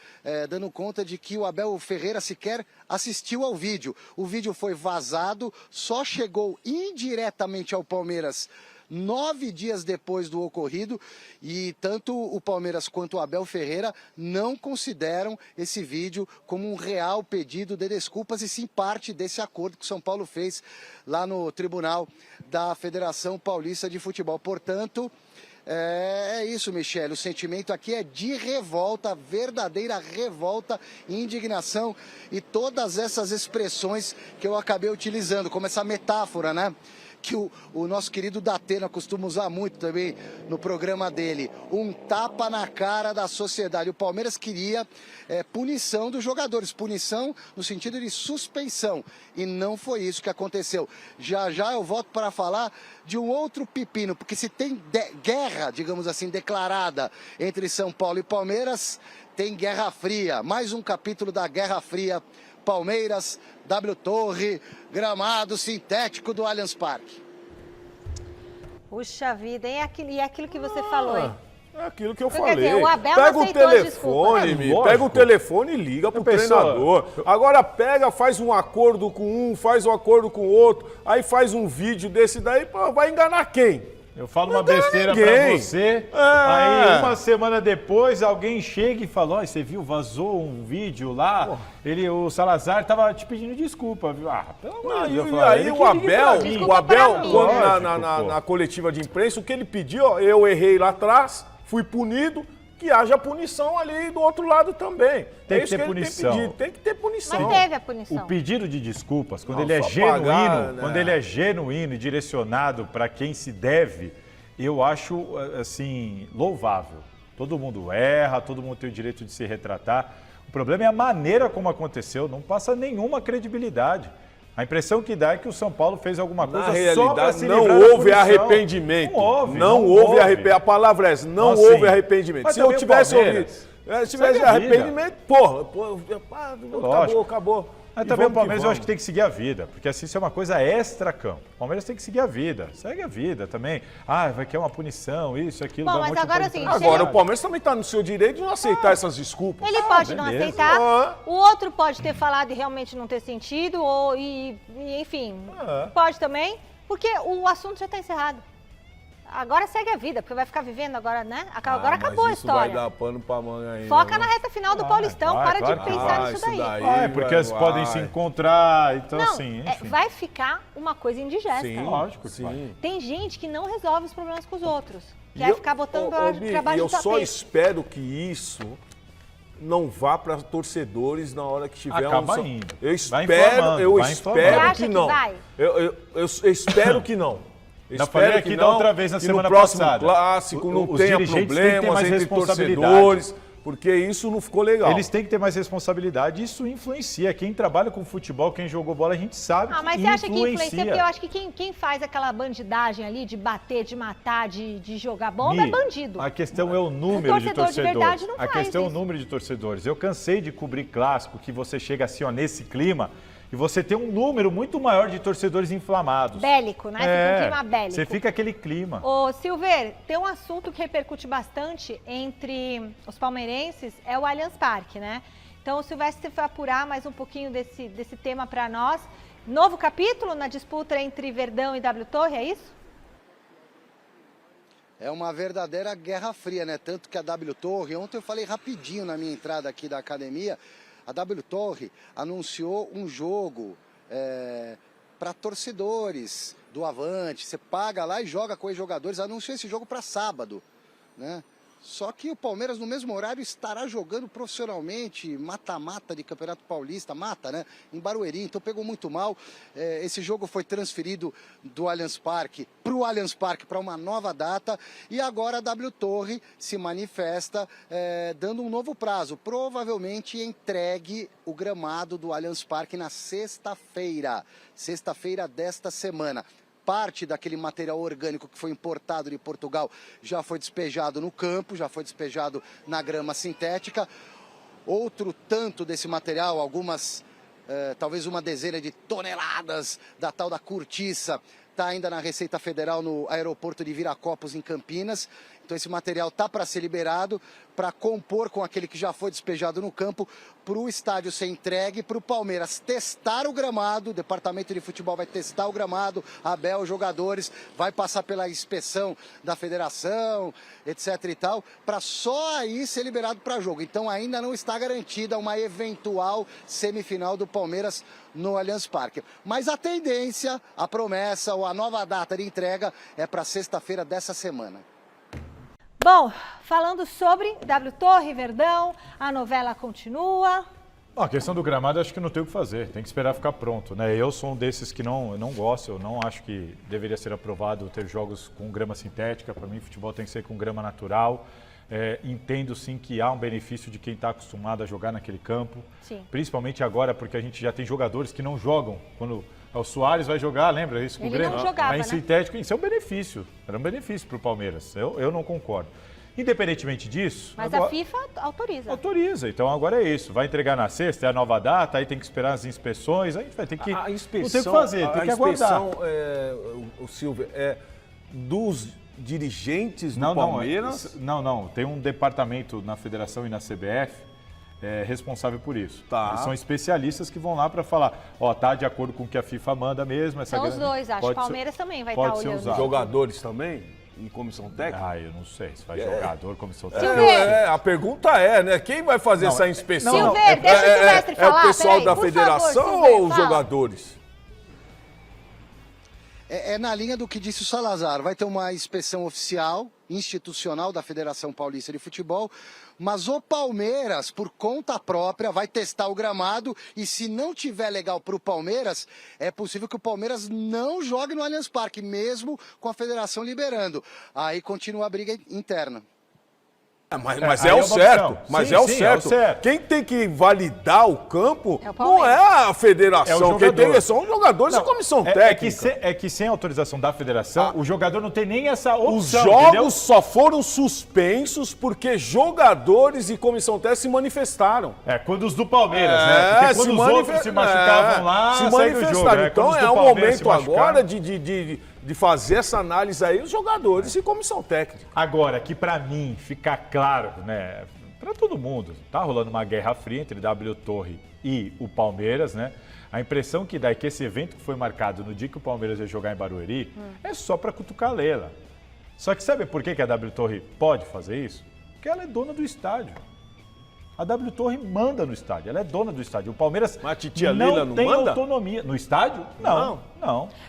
dando conta de que o Abel Ferreira sequer assistiu ao vídeo. O vídeo foi vazado, só chegou indiretamente ao Palmeiras 9 dias depois do ocorrido, e tanto o Palmeiras quanto o Abel Ferreira não consideram esse vídeo como um real pedido de desculpas, e sim parte desse acordo que o São Paulo fez lá no Tribunal da Federação Paulista de Futebol. Portanto, é isso, Michele. O sentimento aqui é de revolta, verdadeira revolta, indignação e todas essas expressões que eu acabei utilizando, como essa metáfora, né? Que o nosso querido Datena costuma usar muito também no programa dele. Um tapa na cara da sociedade. O Palmeiras queria punição dos jogadores, punição no sentido de suspensão. E não foi isso que aconteceu. Já já eu volto para falar de um outro pepino, porque se tem guerra, digamos assim, declarada entre São Paulo e Palmeiras, tem Guerra Fria. Mais um capítulo da Guerra Fria. Palmeiras, W Torre, gramado sintético do Allianz Parque. Puxa vida, e aquilo que você falou, hein? É aquilo que eu Quer falei. dizer, o Abel Pega não o aceitou telefone, pega o telefone e liga pro treinador. Agora pega, faz um acordo com um, faz um acordo com o outro, aí faz um vídeo desse daí, pô, vai enganar quem? Eu falo uma besteira pra você, aí uma semana depois alguém chega e fala, ó, você viu, vazou um vídeo lá, o Salazar tava te pedindo desculpa, viu? Ah, pelo amor de Deus. Aí o Abel, na coletiva de imprensa, o que ele pediu, ó, eu errei lá atrás, fui punido, que haja punição ali do outro lado também. Tem que ter punição. Tem que ter punição. Mas teve a punição. O pedido de desculpas, quando ele é genuíno, quando ele é genuíno e direcionado para quem se deve, eu acho, assim, louvável. Todo mundo erra, todo mundo tem o direito de se retratar. O problema é a maneira como aconteceu, não passa nenhuma credibilidade. A impressão que dá é que o São Paulo fez alguma coisa Na só para realidade, se não livrar da houve punição. arrependimento. Não houve. arrependimento. A palavra é essa, não Assim, houve arrependimento. mas Se eu também o tivesse Palmeiras, ouvido, se tivesse segue a vida. arrependimento, acabou. Mas E também o vamos Palmeiras eu vamos. acho que tem que seguir a vida, porque assim isso é uma coisa extra-campo. O Palmeiras tem que seguir a vida, segue a vida também. Vai querer uma punição, isso, aquilo. Bom, dá um mas monte de agora coisa assim, pra Agora, trás. o Palmeiras também está no seu direito de não aceitar essas desculpas. Ele pode não beleza. aceitar, o outro pode ter falado e realmente não ter sentido, enfim, pode também, porque o assunto já está encerrado. Agora segue a vida, porque vai ficar vivendo agora, né? Agora acabou a história. Isso vai dar pano pra manga ainda. Foca na reta final do Paulistão, vai, para claro de que pensar vai. nisso Isso daí. daí. Porque eles podem se encontrar, então Não, assim, enfim. vai ficar uma coisa indigesta. Sim, Lógico que sim. vai. Tem gente que não resolve os problemas com os outros. E Quer eu- ficar botando Bi, trabalho eu no só tapete. espero que isso não vá para torcedores na hora que tiver Acaba um... indo. Eu Vai espero, informando, eu vai espero informando. Você acha que que não. vai? Eu espero que não. Eu Já espero falei que aqui não, da outra vez na que semana no próximo passada. clássico não Os tenha dirigentes têm que ter problemas mais entre responsabilidade. torcedores, porque isso não ficou legal. Eles têm que ter mais responsabilidade, isso influencia. Quem trabalha com futebol, quem jogou bola, a gente sabe que Mas você acha que influencia? Porque eu influencia. acho que quem faz aquela bandidagem ali de bater, de matar, de jogar bomba Mi, é bandido. A questão é o número de torcedor de torcedores. verdade não A faz questão é o isso. número de torcedores. Eu cansei de cobrir clássico, que você chega assim, ó, nesse clima, e você tem um número muito maior de torcedores inflamados. Bélico, né? Fica um clima bélico. Você fica aquele clima. Ô, Silver, tem um assunto que repercute bastante entre os palmeirenses, é o Allianz Parque, né? Então, o Silvestre vai apurar mais um pouquinho desse tema para nós. Novo capítulo na disputa entre Verdão e W Torre, é isso? É uma verdadeira guerra fria, né? Tanto que a W Torre, ontem eu falei rapidinho na minha entrada aqui da academia, a W Torre anunciou um jogo para torcedores do Avante. Você paga lá e joga com os jogadores. Anunciou esse jogo para sábado, né? Só que o Palmeiras, no mesmo horário, estará jogando profissionalmente, mata-mata de Campeonato Paulista, né? Em Barueri, então pegou muito mal. Esse jogo foi transferido do Allianz Parque para o Allianz Parque para uma nova data. E agora a W Torre se manifesta dando um novo prazo. Provavelmente entregue o gramado do Allianz Parque na sexta-feira desta semana. Parte daquele material orgânico que foi importado de Portugal já foi despejado no campo, já foi despejado na grama sintética. Outro tanto desse material, talvez uma dezena de toneladas da tal da cortiça, está ainda na Receita Federal no aeroporto de Viracopos, em Campinas. Então esse material está para ser liberado, para compor com aquele que já foi despejado no campo, para o estádio ser entregue, para o Palmeiras testar o gramado. O departamento de futebol vai testar o gramado, a Abel, os jogadores, vai passar pela inspeção da federação, etc e tal, para só aí ser liberado para jogo. Então ainda não está garantida uma eventual semifinal do Palmeiras no Allianz Parque. Mas a tendência, a promessa ou a nova data de entrega é para sexta-feira dessa semana. Bom, falando sobre W Torre, Verdão, a novela continua. A questão do gramado, acho que não tem o que fazer, tem que esperar ficar pronto, né? Eu sou um desses que não gosto, eu não acho que deveria ser aprovado ter jogos com grama sintética. Para mim, futebol tem que ser com grama natural. Entendo sim que há um benefício de quem está acostumado a jogar naquele campo, Sim. Principalmente agora, porque a gente já tem jogadores que não jogam. Quando o Soares vai jogar, lembra isso com o Ele Grêmio? não jogava, Aí em né? sintético, isso é um benefício, era um benefício para o Palmeiras, eu não concordo. Independentemente disso... Mas agora... a FIFA autoriza. Autoriza, então agora é isso. Vai entregar na sexta, é a nova data, aí tem que esperar as inspeções, aí vai ter que. A inspeção, não tem o que fazer, tem que aguardar. o Silvio, é dos dirigentes do Não, Palmeiras? não. Tem um departamento na Federação e na CBF responsável por isso. Tá. Eles são especialistas que vão lá para falar, tá de acordo com o que a FIFA manda mesmo. Essa São os grana dois, acho. pode Palmeiras ser, também vai pode estar ser olhando. usado. Jogadores também? E comissão técnica? Eu não sei se vai jogador, comissão técnica. A pergunta é, né? Quem vai fazer essa inspeção? Silver, deixa o Silvestre falar, É o pessoal peraí, da por federação favor, Silver, ou os fala. jogadores? É na linha do que disse o Salazar. Vai ter uma inspeção oficial, institucional da Federação Paulista de Futebol, mas o Palmeiras, por conta própria, vai testar o gramado e se não tiver legal para o Palmeiras, é possível que o Palmeiras não jogue no Allianz Parque, mesmo com a Federação liberando. Aí continua a briga interna. Mas é o certo. Mas sim, é o sim, certo. é o certo. Quem tem que validar o campo É o não Palmeiras. é a federação. É o Quem jogador. tem são os jogadores e a comissão técnica. É que sem autorização da federação, o jogador não tem nem essa opção. Os jogos entendeu? só foram suspensos porque jogadores e comissão técnica se manifestaram. Quando os do Palmeiras, né? Porque quando os outros se machucavam lá, se saiu do jogo. manifestaram. Então Quando os é do o Palmeiras se momento machucaram. agora de fazer essa análise aí, os jogadores e comissão técnica. Agora, que pra mim fica claro, né? Pra todo mundo, tá rolando uma guerra fria entre W Torre e o Palmeiras, né? A impressão que dá é que esse evento que foi marcado no dia que o Palmeiras ia jogar em Barueri é só pra cutucar a Leila. Só que sabe por que a W Torre pode fazer isso? Porque ela é dona do estádio. A W Torre manda no estádio, ela é dona do estádio. O Palmeiras Mas a titia Leila não tem manda? autonomia. No estádio? Não.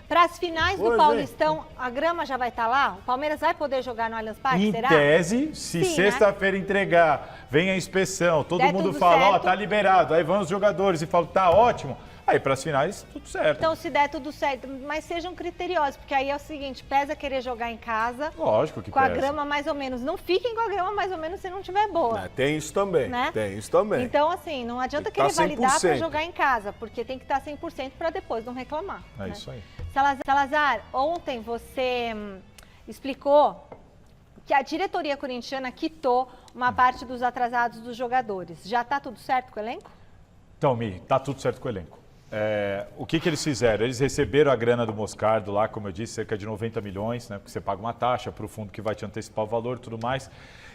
Para as finais do Pois é. Paulistão, a grama já vai estar lá? O Palmeiras vai poder jogar no Allianz Parque, Em será? tese, se Sim, sexta-feira entregar, vem a inspeção, todo Der mundo tudo fala, certo. tá liberado. Aí vão os jogadores e falam, tá ótimo. Aí pras finais, tudo certo. Então, se der tudo certo, mas sejam criteriosos, porque aí é o seguinte, pesa querer jogar em casa, Lógico que com a pesa. grama mais ou menos. Não fiquem com a grama mais ou menos se não tiver boa. Tem isso também. Né? Tem isso também. Então, assim, não adianta Tem que querer tá validar para 100%. jogar em casa, porque tem que estar 100% para depois não reclamar. É né? isso aí. Salazar, ontem você explicou que a diretoria corintiana quitou uma parte dos atrasados dos jogadores. Já está tudo certo com o elenco? Então, Mi, tá tudo certo com o elenco. O que eles fizeram? Eles receberam a grana do Moscardo lá, como eu disse, cerca de 90 milhões, né? Porque você paga uma taxa para o fundo que vai te antecipar o valor e tudo mais.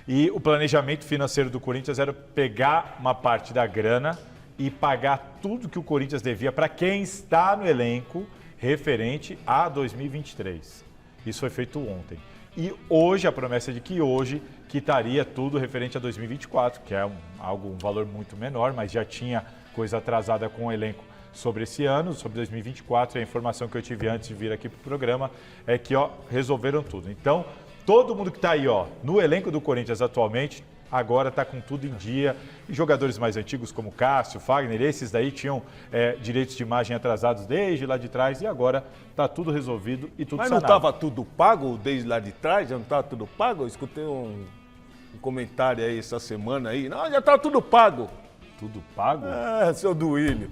E o planejamento financeiro do Corinthians era pegar uma parte da grana e pagar tudo que o Corinthians devia para quem está no elenco referente a 2023. Isso foi feito ontem. E hoje, a promessa é de que hoje quitaria tudo referente a 2024, que é um valor muito menor, mas já tinha coisa atrasada com o elenco sobre esse ano, sobre 2024. E a informação que eu tive antes de vir aqui para o programa é que resolveram tudo. Então, todo mundo que está aí no elenco do Corinthians atualmente, agora está com tudo em dia. E jogadores mais antigos como Cássio, Fagner, esses daí tinham direitos de imagem atrasados desde lá de trás e agora está tudo resolvido e tudo Mas não sanado. estava tudo pago desde lá de trás? Já não estava tudo pago? Eu escutei um comentário aí essa semana aí. Não, já estava tudo pago. Tudo pago? Seu Duílio.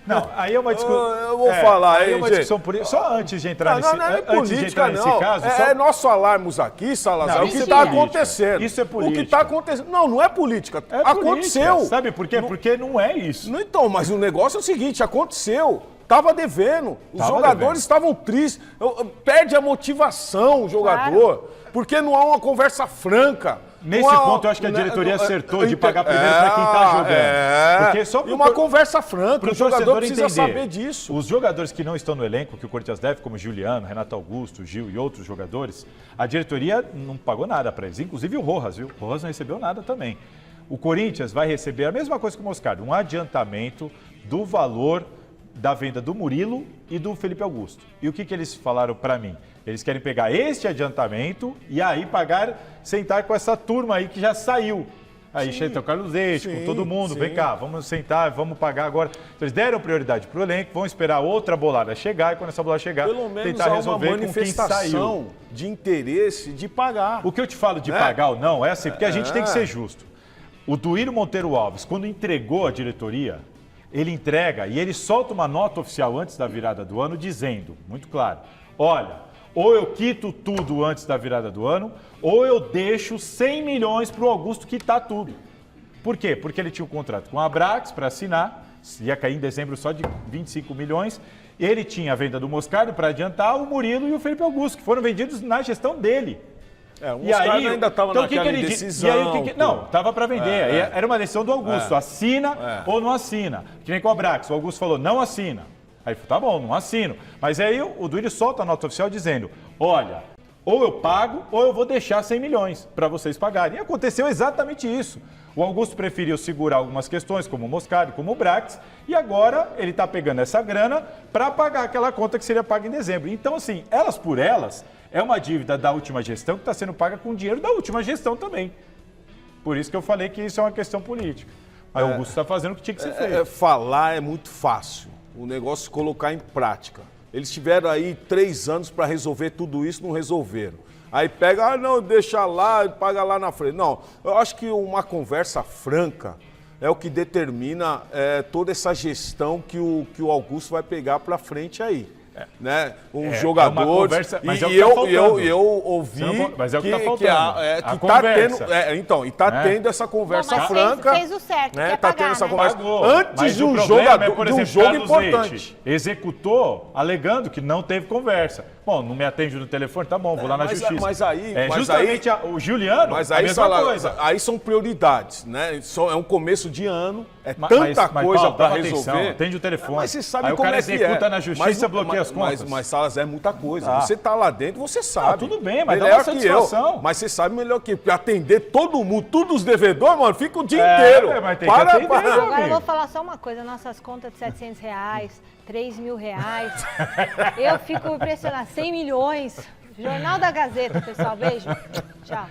Não, aí é uma discussão. Eu vou falar aí aí, é uma gente. discussão política. Só antes de entrar nesse, não é antes de política, entrar nesse não. caso. É nós falarmos aqui, Salazar, Não, o que isso é está política. acontecendo. Isso é O que política. está acontecendo. Não é política. É aconteceu. política. Sabe por quê? Porque não é isso. Não, então, mas o negócio é o seguinte, aconteceu. Estava devendo. Os Tava jogadores devendo. estavam tristes. Perde a motivação o jogador. Porque não há uma conversa franca. Nesse Não há- ponto, eu acho que a diretoria acertou de pagar primeiro É, para quem está jogando. é. Porque só E pro uma conversa franca. Pro O jogador torcedor precisa entender. saber disso. Os jogadores que não estão no elenco, que o Corinthians deve, como Juliano, Renato Augusto, Gil e outros jogadores, a diretoria não pagou nada para eles. Inclusive o Rojas, viu? O Rojas não recebeu nada também. O Corinthians vai receber a mesma coisa que o Moscardo, um adiantamento do valor da venda do Murilo e do Felipe Augusto. E o que eles falaram para mim? Eles querem pegar este adiantamento e aí sentar com essa turma aí que já saiu. Aí chega o Carlos Leite, com todo mundo, vem cá, vamos sentar, vamos pagar agora. Então, eles deram prioridade para o elenco, vão esperar outra bolada chegar e quando essa bolada chegar, Pelo menos tentar há uma resolver com quem manifestação saiu. de interesse de pagar. O que eu te falo de Né? pagar ou não é assim, porque a gente tem que ser justo. O Duílio Monteiro Alves, quando entregou a diretoria, ele entrega e ele solta uma nota oficial antes da virada do ano dizendo, muito claro, olha, ou eu quito tudo antes da virada do ano, ou eu deixo 100 milhões para o Augusto quitar tudo. Por quê? Porque ele tinha um contrato com a Abrax para assinar, ia cair em dezembro só de 25 milhões, ele tinha a venda do Moscardo para adiantar, o Murilo e o Felipe Augusto, que foram vendidos na gestão dele. O Moscardo ainda estava então, naquela indecisão. E aí, não, estava para vender. Aí era uma decisão do Augusto. Assina ou não assina. Que nem com o Abrax. O Augusto falou, não assina. Aí falou, tá bom, não assino. Mas aí o Duílio solta a nota oficial dizendo, olha, ou eu pago ou eu vou deixar 100 milhões para vocês pagarem. E aconteceu exatamente isso. O Augusto preferiu segurar algumas questões, como o Moscardo, como o Brax, e agora ele está pegando essa grana para pagar aquela conta que seria paga em dezembro. Então, assim, elas por elas, é uma dívida da última gestão que está sendo paga com dinheiro da última gestão também. Por isso que eu falei que isso é uma questão política. Mas o Augusto está fazendo o que tinha que ser feito. Falar é muito fácil. O negócio é colocar em prática. Eles tiveram aí 3 anos para resolver tudo isso, não resolveram. Aí pega, não, deixa lá, paga lá na frente. Não, eu acho que uma conversa franca é o que determina toda essa gestão que o Augusto vai pegar para frente aí. Né? Jogador. Conversa, mas eu ouvi mas é o que está faltando. Tendo essa conversa franca. Fez o certo, né? quer Tá pagar, tendo essa né? conversa antes Mas de um o problema jogo, por de um exemplo, jogo Carlos importante. Leite executou alegando que não teve conversa. Bom, não me atende no telefone, tá bom, vou lá na justiça. Mas aí, justamente o Juliano, mas a aí mesma coisa. Aí são prioridades, né? É um começo de ano, tanta coisa para resolver. Atenção, atende o telefone. Mas você sabe aí como o cara é que executa na justiça, bloqueia as contas. Mas Salas, é muita coisa. Você tá lá dentro, você sabe. Tudo bem, mas melhor dá uma satisfação. Mas você sabe melhor que atender todo mundo, todos os devedores, mano, fica o dia inteiro. Mas tem que atender, Agora eu vou falar só uma coisa, nossas contas de R$700, R$3.000, eu fico impressionada, 100 milhões. Jornal da Gazeta, pessoal, beijo, tchau.